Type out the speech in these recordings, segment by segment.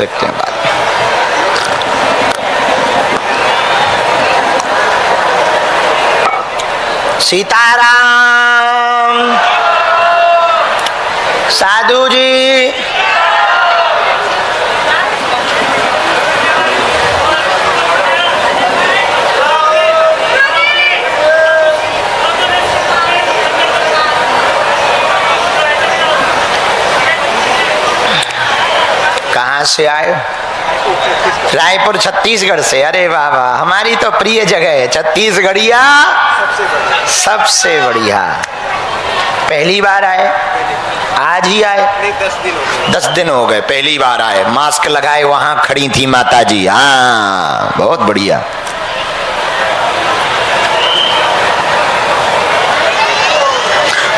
देखते हैं बात। सीताराम। साधु जी कहाँ से आए? रायपुर छत्तीसगढ़ से। अरे वाह वाह, हमारी तो प्रिय जगह है छत्तीसगढ़िया, सबसे बढ़िया। पहली बार आए? आज ही आए? 10 दिन हो गए। पहली बार आए, मास्क लगाए वहां खड़ी थी माता जी। हाँ, बहुत बढ़िया।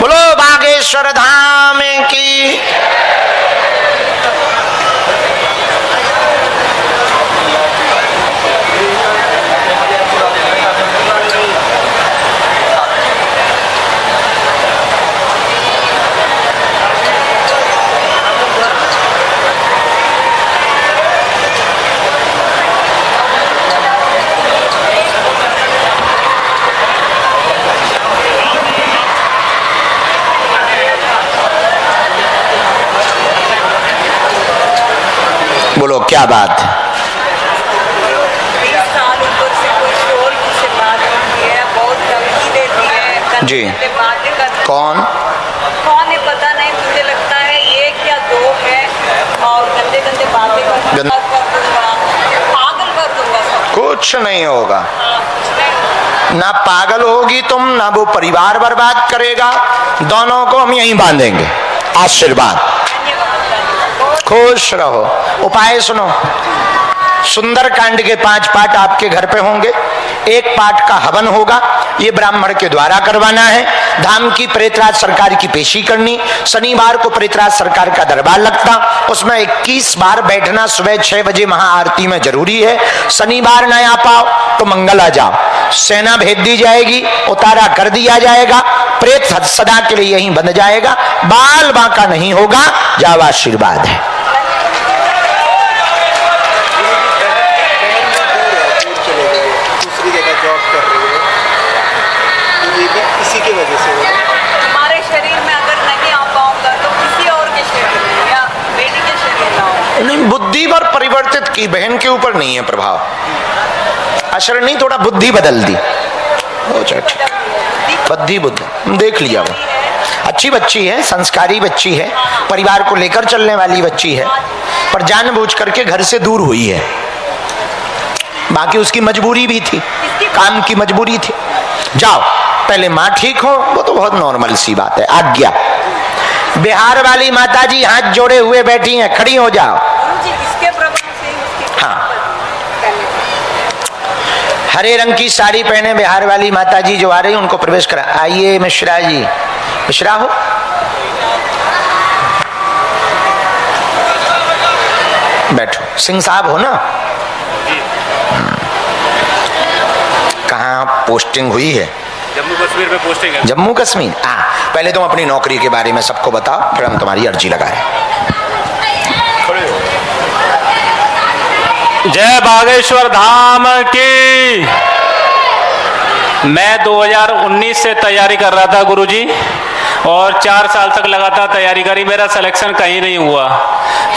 बोलो बागेश्वर धाम की। बोलो क्या बात है? 20 साल ऊपर से कोई शोर से बात होती है, बहुत धमकी देती है जी। बातें करती। कौन है पता नहीं, मुझे लगता है 1 या 2 है और गंदे गंदे बातें कर दूंगा, पागल कर दूंगा सब। कुछ नहीं होगा। कुछ नहीं। ना पागल होगी तुम, ना वो परिवार बर्बाद करेगा। दोनों को हम यहीं बांधेंगे। आशीर्वाद। खुश रहो। उपाय सुनो। सुंदरकांड के 5 पाठ आपके घर पे होंगे। 1 पाठ का हवन होगा, ये ब्राह्मण के द्वारा करवाना है। धाम की प्रेतराज सरकार की पेशी करनी। शनिवार को प्रेतराज सरकार का दरबार लगता, उसमें 21 बार बैठना। सुबह 6 बजे महाआरती में जरूरी है। शनिवार न आ पाओ तो मंगल आ जाओ। सेना भेज दी जाएगी, उतारा कर दिया जाएगा। प्रेत सदा के लिए यहीं बंध जाएगा, बाल बांका नहीं होगा। जाओ, आशीर्वाद है। हमारे शरीर में अगर नहीं आ पाऊंगा तो किसी और के शरीर में या बेटी के शरीर में आऊंगा। नहीं, बुद्धि पर परिवर्तित की, बहन के ऊपर नहीं है प्रभाव। असर नहीं, थोड़ा बुद्धि बदल दी। बुद्धि देख लिया वो। अच्छी बच्ची है, संस्कारी बच्ची है, परिवार को लेकर चलने वाली बच्ची है, पर जानबूझ करके घर से दूर हुई है। बाकी उसकी मजबूरी भी थी, काम की मजबूरी थी। जाओ, पहले माँ ठीक हो, वो तो बहुत नॉर्मल सी बात है। आज्ञा। बिहार वाली माता जी हाथ जोड़े हुए बैठी हैं, खड़ी हो जाओ। इसके प्रभाव से हाँ, हरे रंग की साड़ी पहने बिहार वाली माता जी जो आ रही, उनको प्रवेश करा। आइए मिश्रा जी, मिश्रा हो। बैठो। सिंह साहब हो ना? कहाँ पोस्टिंग हुई है? जम्मू कश्मीर में पोस्टिंग है। जम्मू कश्मीर। पहले तुम अपनी नौकरी के बारे में सबको बताओ, फिर हम तुम्हारी अर्जी लगाए। जय बागेश्वर धाम की। मैं 2019 से तैयारी कर रहा था गुरुजी, और 4 साल तक लगातार तैयारी करी, मेरा सिलेक्शन कहीं नहीं हुआ।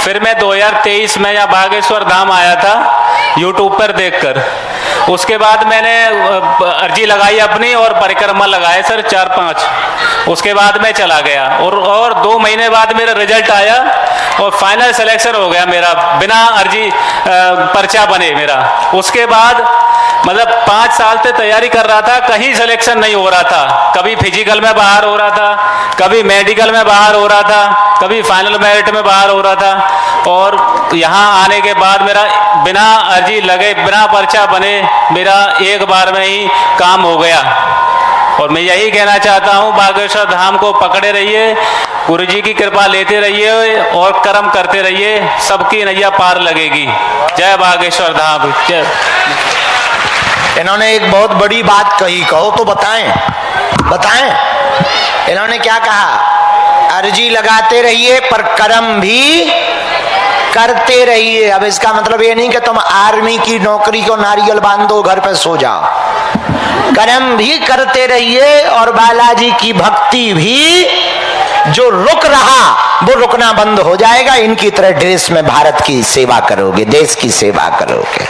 फिर मैं 2023 में यहाँ बागेश्वर धाम आया था यूट्यूब पर देखकर। उसके बाद मैंने अर्जी लगाई अपनी और परिक्रमा लगाए सर 4-5। उसके बाद मैं चला गया और 2 महीने बाद मेरा रिजल्ट आया और फाइनल सिलेक्शन हो गया मेरा, बिना अर्जी पर्चा बने मेरा। उसके बाद मतलब 5 साल से तैयारी कर रहा था, कहीं सिलेक्शन नहीं हो रहा था। कभी फिजिकल में बाहर हो रहा था, कभी मेडिकल में बाहर हो रहा था, कभी फाइनल मेरिट में बाहर हो रहा था। और यहाँ आने के बाद मेरा बिना अर्जी लगे, बिना पर्चा बने, मेरा एक बार में ही काम हो गया। और मैं यही कहना चाहता हूँ, बागेश्वर धाम को पकड़े रहिए, गुरुजी की कृपा लेते रहिए और कर्म करते रहिए, सबकी नैया पार लगेगी। जय बागेश्वर धाम। जय। इन्होंने एक बहुत बड़ी बात कही, कहो तो बताएं, बताएं। इन्होंने क्या कहा? अर्जी लगाते रहिए पर कर्म भी करते रहिए। अब इसका मतलब ये नहीं कि तुम आर्मी की नौकरी को नारियल बांध दो घर पे सो जाओ, कर्म भी करते रहिए और बालाजी की भक्ति भी जो रुक रहा वो रुकना बंद हो जाएगा। इनकी तरह ड्रेस में भारत की सेवा करोगे, देश की सेवा करोगे।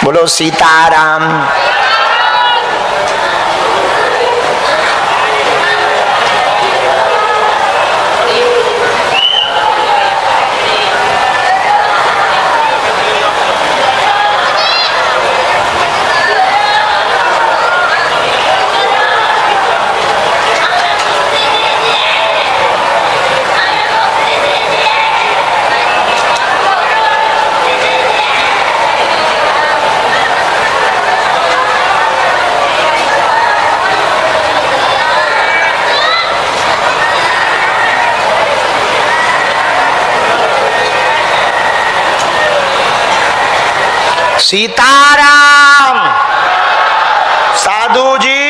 बोलो सीताराम। सीताराम। साधु जी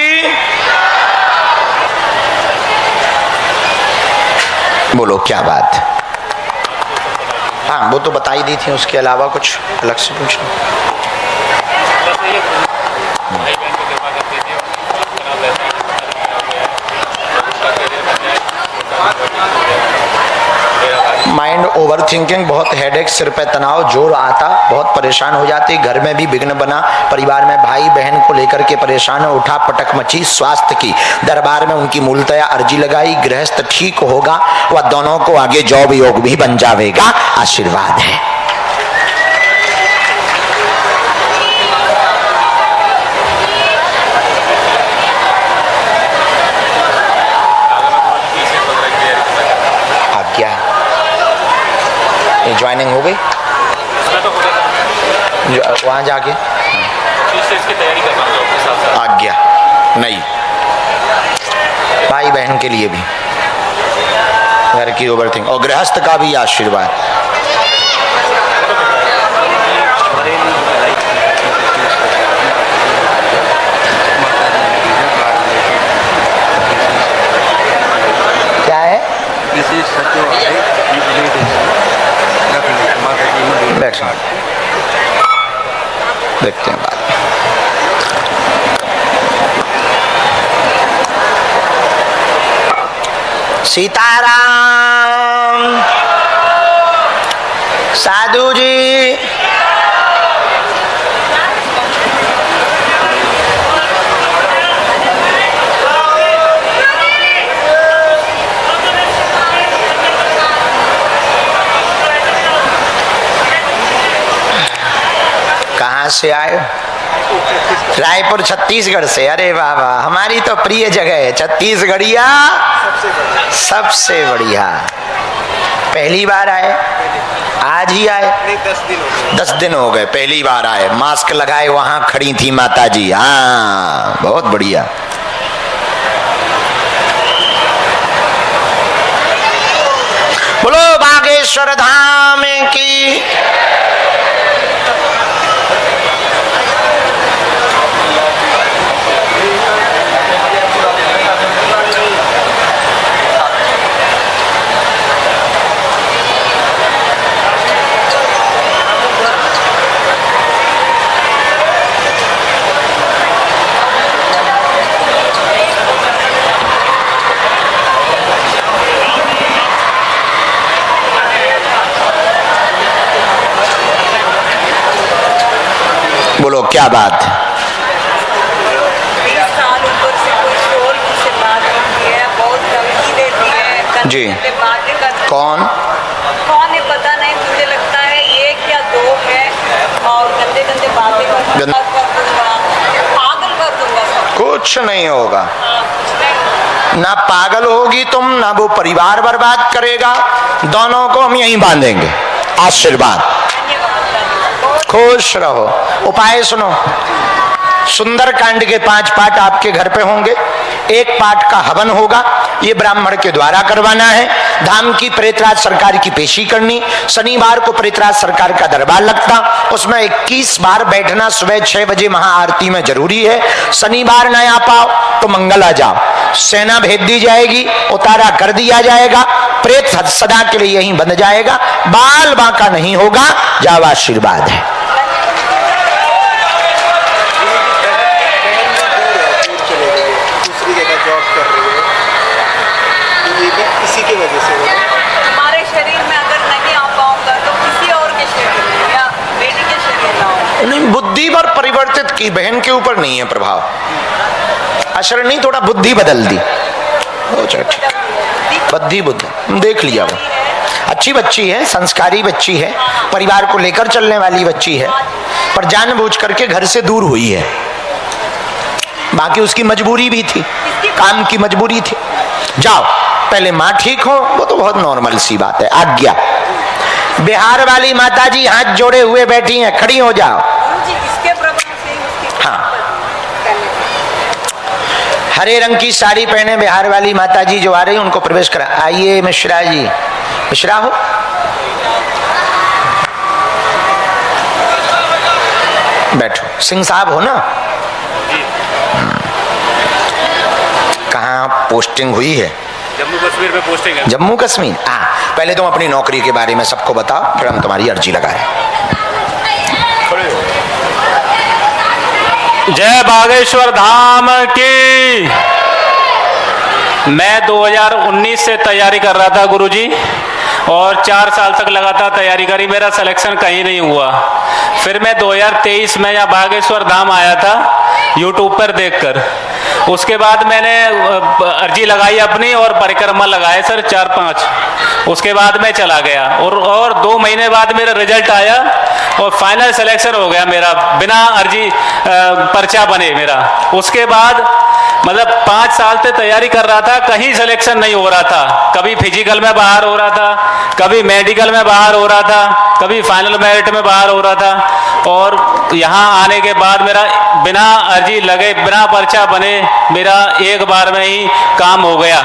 बोलो क्या बात। हाँ वो तो बता ही दी थी, उसके अलावा कुछ अलग से पूछना। माइंड ओवर थिंकिंग, बहुत हेडेक, सिर पे तनाव, जोर आता, बहुत परेशान हो जाते, घर में भी विघ्न बना, परिवार में भाई बहन को लेकर के परेशान, उठा पटक मची, स्वास्थ्य की दरबार में उनकी मूलतया अर्जी लगाई, गृहस्थ ठीक होगा व दोनों को आगे जॉब योग भी बन जाएगा। आशीर्वाद है। ज्वाइनिंग हो गई वहां जाके इसकी तैयारी कर रहा हूं। आज्ञा नहीं, भाई बहन के लिए भी, घर की ओवरथिंग और गृहस्थ का भी आशीर्वाद। क्या है देखते हैं बात। सीताराम। साधु जी कहाँ से आए? रायपुर छत्तीसगढ़ से। अरे वाह वाह, हमारी तो प्रिय जगह है छत्तीसगढ़िया, सबसे बढ़िया। पहली बार आए? आज ही आए? 10 दिन हो गए, पहली बार आए। मास्क लगाए वहां खड़ी थी माता जी। हाँ बहुत बढ़िया। बोलो बागेश्वर धाम की। बोलो क्या बात। 20 साल ऊपर से कोई शोर से बात होती है, बहुत धमकी देती है जी। बातें करती। कौन है पता नहीं, मुझे लगता है ये क्या दो है और गंदे गंदे बातें कर दूंगा, पागल कर दूंगा सब। कुछ नहीं होगा। कुछ नहीं। ना पागल होगी तुम, ना वो परिवार बर्बाद करेगा, दोनों को हम यहीं बांधेंगे। आशीर्वाद। खुश रहो। उपाय सुनो। सुंदर कांड के 5 पाठ आपके घर पे होंगे। एक पाठ का हवन होगा, ये ब्राह्मण के द्वारा करवाना है। धाम की प्रेतराज सरकार की पेशी करनी। शनिवार को प्रेतराज सरकार का दरबार लगता, उसमें 21 बार बैठना सुबह 6 बजे महाआरती में जरूरी है। शनिवार न आ पाओ तो मंगल आ जाओ, सेना भेज दी जाएगी, उतारा कर दिया जाएगा, प्रेत सदा के लिए यहीं बंध जाएगा, बाल बांका नहीं होगा। जाओ, आशीर्वाद है। हमारे शरीर में अगर नहीं आ पाऊंगा तो किसी और के शरीर में या बेटी के शरीर में आऊंगा। नहीं, बुद्धि पर परिवर्तित की, बहन के ऊपर नहीं है प्रभाव। असर नहीं, थोड़ा बुद्धि बदल दी, हो जाए ठीक। बुद्धि देख लिया, वो अच्छी बच्ची है, संस्कारी बच्ची है, परिवार को लेकर चलने वाली बच्ची है, पर जानबूझ करके घर से दूर हुई है। बाकी उसकी मजबूरी भी थी, काम की मजबूरी थी। जाओ, पहले माँ ठीक हो, वो तो बहुत नॉर्मल सी बात है। आज्ञा। बिहार वाली माता जी हाथ जोड़े हुए बैठी हैं, खड़ी हो जाओ। जी, इसके प्रभाव से उसकी हाँ, हरे रंग की साड़ी पहने बिहार वाली माता जी जो आ रही, उनको प्रवेश करा। आइए मिश्रा जी, मिश्रा हो, बैठो। सिंह साहब हो ना? कहाँ पोस्टिंग हुई है? जम्मू कश्मीर में पोस्टिंग है। जम्मू कश्मीर। हाँ, पहले तुम अपनी नौकरी के बारे में सबको बताओ, फिर हम तुम्हारी अर्जी लगाए। जय बागेश्वर धाम की। मैं 2019 से तैयारी कर रहा था गुरुजी, और 4 साल तक लगातार तैयारी करी, मेरा सिलेक्शन कहीं नहीं हुआ। फिर मैं 2023 में यहाँ बागेश्वर धाम आया था यूट्यूब पर देखकर। उसके बाद मैंने अर्जी लगाई अपनी और परिक्रमा लगाए सर 4-5। उसके बाद मैं चला गया और 2 महीने बाद मेरा रिजल्ट आया और फाइनल सिलेक्शन हो गया मेरा, बिना अर्जी पर्चा बने मेरा। उसके बाद मतलब 5 साल से तैयारी कर रहा था, कहीं सिलेक्शन नहीं हो रहा था। कभी फिजिकल में बाहर हो रहा था, कभी मेडिकल में बाहर हो रहा था, कभी फाइनल मेरिट में बाहर हो रहा था। और यहाँ आने के बाद मेरा बिना अर्जी लगे, बिना पर्चा बने, मेरा एक बार में ही काम हो गया।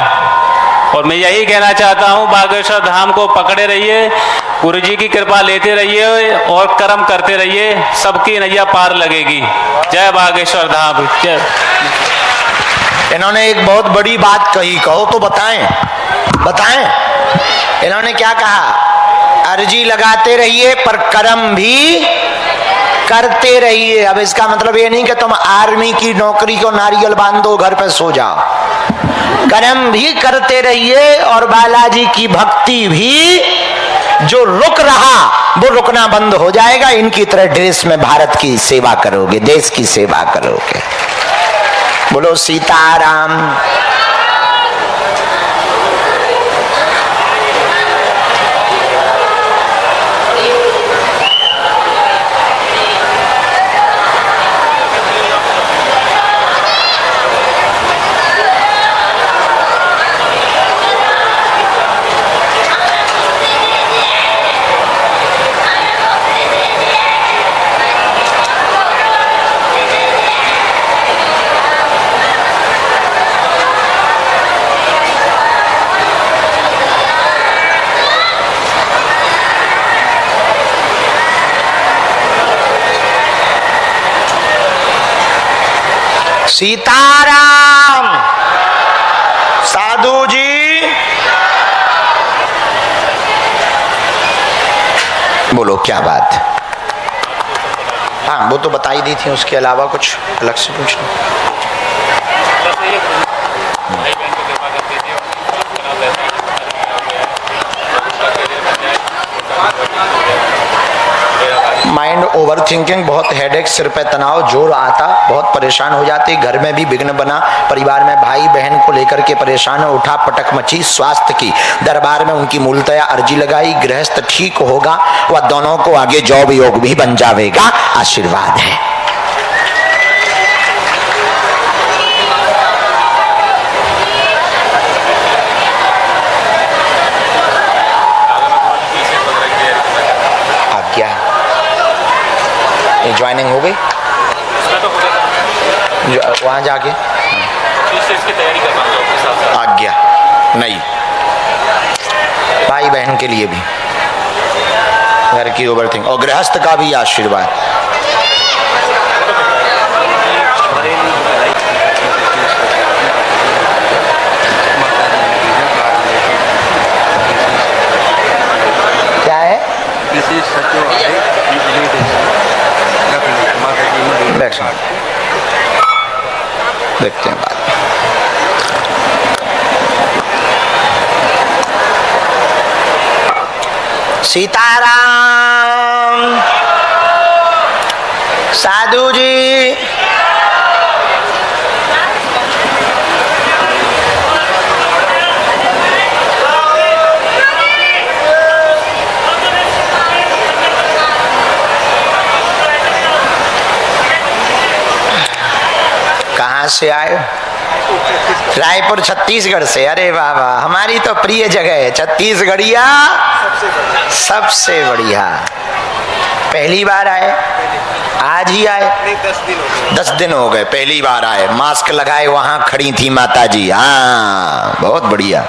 और मैं यही कहना चाहता हूँ, बागेश्वर धाम को पकड़े रहिए, गुरु जी की कृपा लेते रहिए और कर्म करते रहिए, सबकी नैया पार लगेगी। जय बागेश्वर धाम। जय। इन्होंने एक बहुत बड़ी बात कही, कहो तो बताएं, बताएं। इन्होंने क्या कहा? अर्जी लगाते रहिए पर कर्म भी करते रहिए। अब इसका मतलब ये नहीं कि तुम आर्मी की नौकरी को नारियल बांधो घर पे सो जाओ, कर्म भी करते रहिए और बालाजी की भक्ति भी। जो रुक रहा वो रुकना बंद हो जाएगा। इनकी तरह ड्रेस में भारत की सेवा करोगे, देश की सेवा करोगे। बोलो सीताराम। सीताराम। साधु जी बोलो क्या बात है? हाँ, वो तो बताई दी थी, उसके अलावा कुछ अलग से पूछना? माइंड ओवर थिंकिंग, बहुत हेडेक, सिर पे तनाव, जोर आता, बहुत परेशान हो जाते, घर में भी विघ्न बना, परिवार में भाई बहन को लेकर के परेशान, उठा पटक मची, स्वास्थ्य की। दरबार में उनकी मूलतया अर्जी लगाई, गृहस्थ ठीक होगा, वह दोनों को आगे जॉब योग भी बन जाएगा। आशीर्वाद है। ज्वाइनिंग हो गई वहां जाके? आज्ञा नहीं। भाई बहन के लिए भी, घर की ओवरथिंग, और गृहस्थ का भी आशीर्वाद। क्या है? देखते हैं बात। सीताराम। साधु जी, कहाँ से आए? रायपुर छत्तीसगढ़ से। अरे वाह वाह, हमारी तो प्रिय जगह है छत्तीसगढ़िया, सबसे बढ़िया। पहली बार आए? आज ही आए? 10 दिन हो गए, पहली बार आए। मास्क लगाए वहां खड़ी थी माता जी। हाँ, बहुत बढ़िया।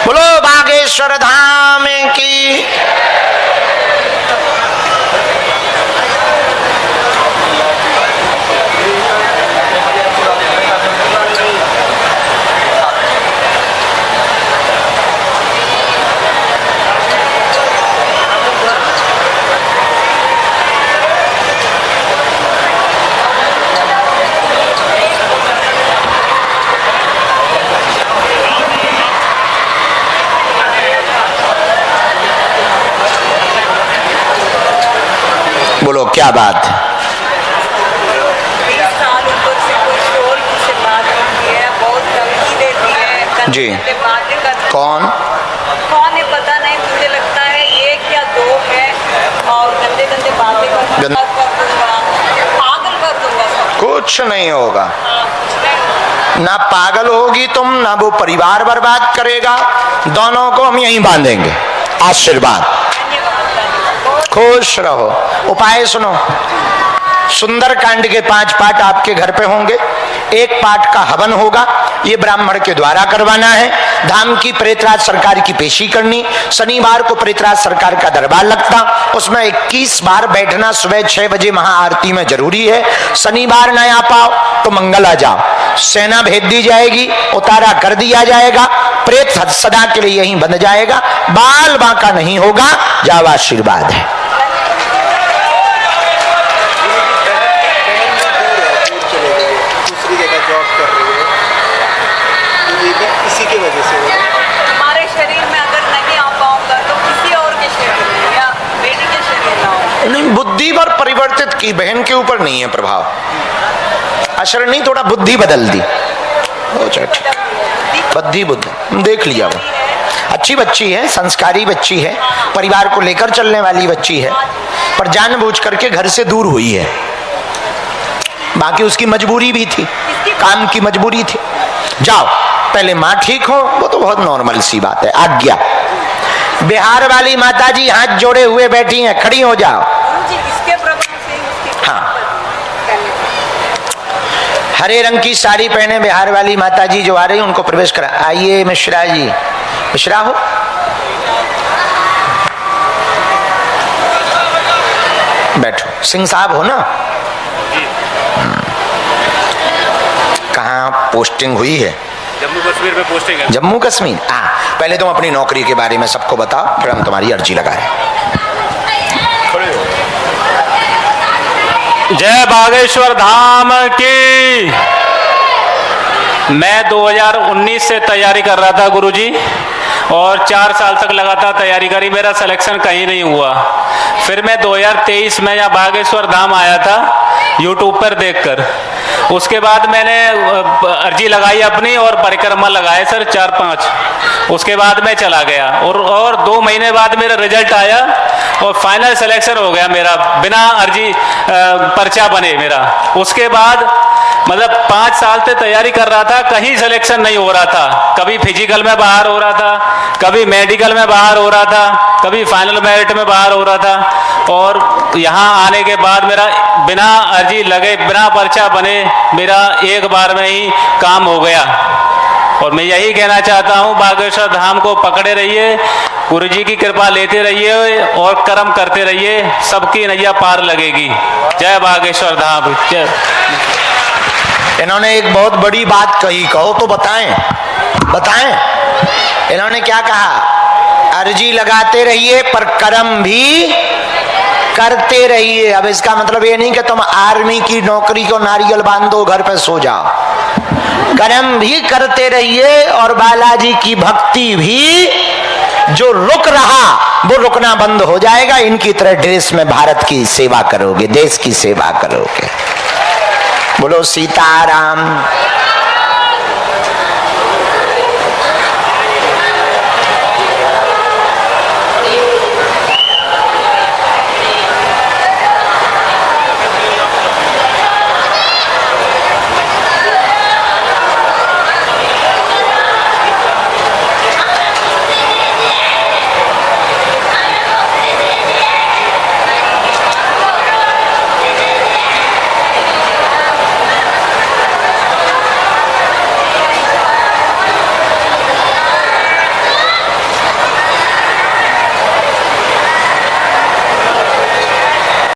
बोलो बागेश्वर धाम की। बोलो क्या बात है? 20 साल ऊपर से कोई शोर से बात होती है, बहुत धमकी देती है, जी। गंदे बातें करती है। कौन है पता नहीं, मुझे लगता है ये क्या दो है, और गंदे गंदे बातें कर दूंगा, पागल कर दूंगा सब। कुछ नहीं होगा। हाँ, कुछ नहीं। ना पागल होगी तुम, ना वो परिवार बर्बाद करेगा। दोनों को हम यहीं बांधेंगे। आशीर्वाद। खुश रहो। उपाय सुनो। सुंदर कांड के 5 पाठ आपके घर पे होंगे। एक पाठ का हवन होगा, ये ब्राह्मण के द्वारा करवाना है। धाम की प्रेतराज सरकार की पेशी करनी। शनिवार को प्रेतराज सरकार का दरबार लगता, उसमें 21 बार बैठना। सुबह 6 बजे महाआरती में जरूरी है। शनिवार न आ पाओ तो मंगल आ जाओ। सेना भेज दी जाएगी, उतारा कर दिया जाएगा। प्रेत सदा के लिए यहीं बंध जाएगा, बाल बांका नहीं होगा। जाओ, आशीर्वाद है। इसी की वजह से हमारे शरीर में अगर नहीं आ पाऊंगा तो किसी और के शरीर में या बेटी के शरीर में आऊंगा। नहीं, बुद्धि पर परिवर्तित की, बहन के ऊपर नहीं है प्रभाव। असर नहीं, थोड़ा बुद्धि बदल दी। बुद्धि देख लिया। वो अच्छी बच्ची है, संस्कारी बच्ची है, परिवार को लेकर चलने वाली बच्ची है, पर जानबूझ करके घर से दूर हुई है। बाकी उसकी मजबूरी भी थी, काम की मजबूरी थी। जाओ, पहले माँ ठीक हो, वो तो बहुत नॉर्मल सी बात है। आज्ञा। बिहार वाली माता जी हाथ जोड़े हुए बैठी हैं, खड़ी हो जाओ। जी, इसके प्रभाव से उसकी हाँ, हरे रंग की साड़ी पहने बिहार वाली माता जी जो आ रही, उनको प्रवेश करा। आइए मिश्रा जी, मिश्रा हो। बैठो। सिंह साहब हो ना? कहाँ पोस्टिंग हुई है? जम्मू कश्मीर में पोस्टिंग है। जम्मू कश्मीर। हाँ, पहले तुम अपनी नौकरी के बारे में सबको बताओ, फिर हम तुम्हारी अर्जी लगाए। जय बागेश्वर धाम की। मैं 2019 से तैयारी कर रहा था गुरुजी, और 4 साल तक लगातार तैयारी करी, मेरा सिलेक्शन कहीं नहीं हुआ। फिर मैं 2023 में यहाँ बागेश्वर धाम आया था यूट्यूब पर देखकर। उसके बाद मैंने अर्जी लगाई अपनी और परिक्रमा लगाए सर 4-5। उसके बाद मैं चला गया, और 2 महीने बाद मेरा रिजल्ट आया और फाइनल सिलेक्शन हो गया मेरा, बिना अर्जी पर्चा बने मेरा। उसके बाद मतलब 5 साल से तैयारी कर रहा था, कहीं सिलेक्शन नहीं हो रहा था। कभी फिजिकल में बाहर हो रहा था, कभी मेडिकल में बाहर हो रहा था, कभी फाइनल मेरिट में बाहर हो रहा था। और यहाँ आने के बाद मेरा बिना अर्जी लगे, बिना पर्चा बने मेरा एक बार में ही काम हो गया। और मैं यही कहना चाहता हूँ, बागेश्वर धाम को पकड़े रहिए, गुरु जी की कृपा लेते रहिए और कर्म करते रहिए, सबकी नैया पार लगेगी। जय बागेश्वर धाम। जय। इन्होंने एक बहुत बड़ी बात कही, कहो तो बताएं, बताएं। इन्होंने क्या कहा? अर्जी लगाते रहिए पर कर्म भी करते रहिए। अब इसका मतलब ये नहीं कि तुम आर्मी की नौकरी को नारियल बांधो घर पे सो जाओ, कर्म भी करते रहिए और बालाजी की भक्ति भी जो रुक रहा वो रुकना बंद हो जाएगा। इनकी तरह ड्रेस में भारत की सेवा करोगे, देश की सेवा करोगे। बोलो सीताराम।